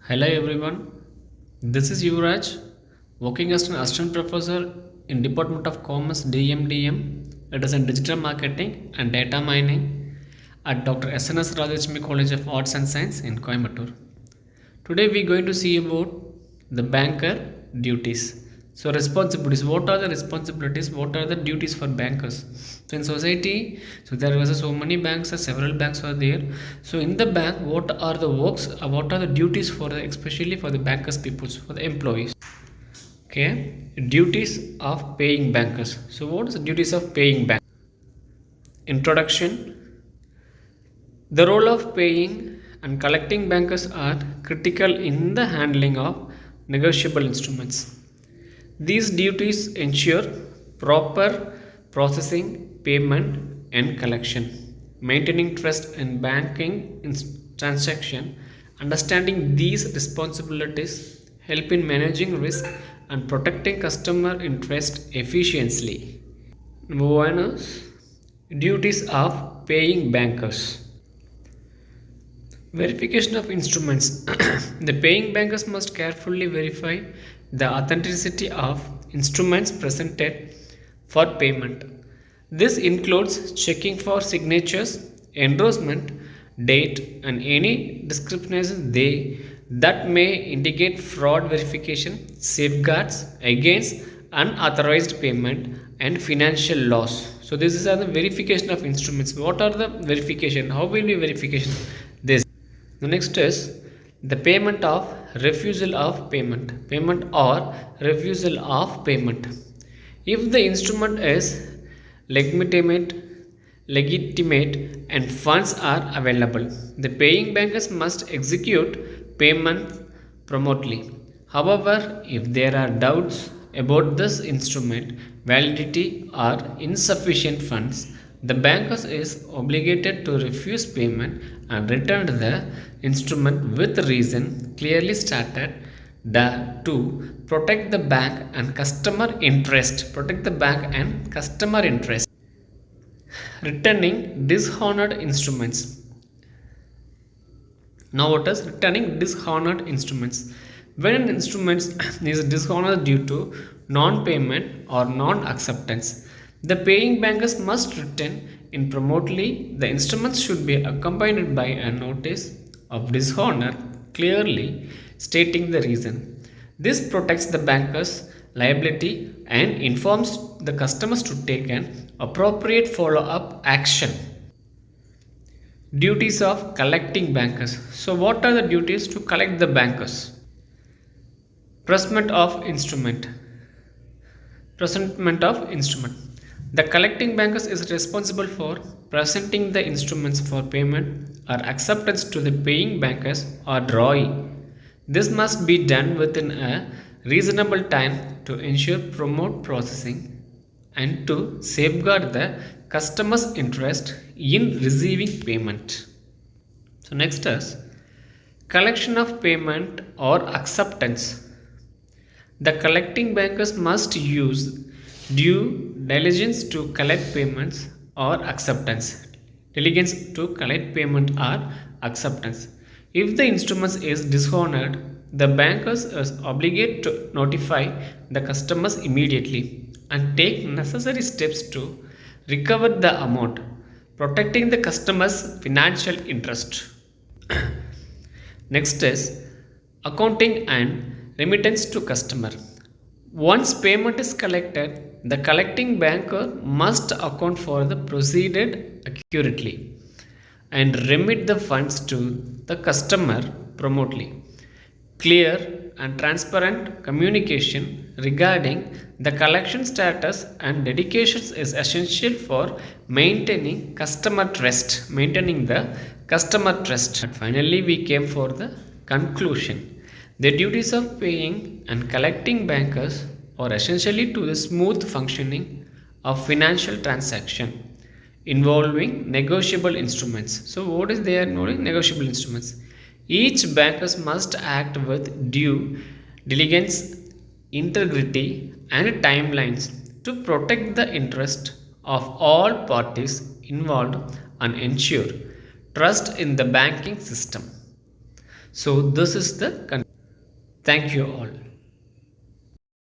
Hello everyone, this is Yuvraj, working as an assistant professor in Department of Commerce DMDM. It is in Digital Marketing and Data Mining at Dr. SNS Rajachmi College of Arts and Science in Coimbatore. Today we are going to see about the banker duties. So responsibilities, what are the responsibilities, what are the duties for bankers? So in society, so there was so many banks, several banks are there. So in the bank, what are the works, what are the duties for the, especially for the bankers peoples, for the employees? Okay, duties of paying bankers. So what is the duties of paying bank? Introduction. The role of paying and collecting bankers are critical in the handling of negotiable instruments. These duties ensure proper processing, payment, and collection, maintaining trust in banking transaction. Understanding these responsibilities help in managing risk and protecting customer interest efficiently. Number one is duties of paying bankers. Verification of instruments. The paying bankers must carefully verify the authenticity of instruments presented for payment. This includes checking for signatures, endorsement, date, and any discrepancies that may indicate fraud. Verification safeguards against unauthorized payment and financial loss. So this is the verification of instruments. What are the verification? How will we verification this? The next is the payment of refusal of payment or refusal of payment. If the instrument is legitimate and funds are available, the paying bankers must execute payment promptly. However, if there are doubts about this instrument validity or insufficient funds, the banker is obligated to refuse payment and return the instrument with reason clearly stated to protect the bank and customer interest. Returning dishonored instruments. Now what is returning dishonored instruments? When an instrument is dishonored due to non-payment or non-acceptance, the paying bankers must return in promptly. The instruments should be accompanied by a notice of dishonor clearly stating the reason. This protects the banker's liability and informs the customers to take an appropriate follow-up action. Duties of collecting bankers. So what are the duties to collect the bankers? Presentment of instrument. The collecting bankers is responsible for presenting the instruments for payment or acceptance to the paying bankers or drawee. This must be done within a reasonable time to ensure prompt processing and to safeguard the customer's interest in receiving payment. So next is collection of payment or acceptance. The collecting bankers must use due diligence to collect payments or acceptance. If the instrument is dishonored, the bankers is obligated to notify the customers immediately and take necessary steps to recover the amount, protecting the customer's financial interest. Next is accounting and remittance to customer. Once payment is collected, the collecting banker must account for the proceeded accurately and remit the funds to the customer promptly. Clear and transparent communication regarding the collection status and dedications is essential for maintaining customer trust. And finally, we came for the conclusion. The duties of paying and collecting bankers are essentially to the smooth functioning of financial transaction involving negotiable instruments. So what is there knowing negotiable instruments? Each bankers must act with due diligence, integrity and timelines to protect the interest of all parties involved and ensure trust in the banking system. So this is the thank you all.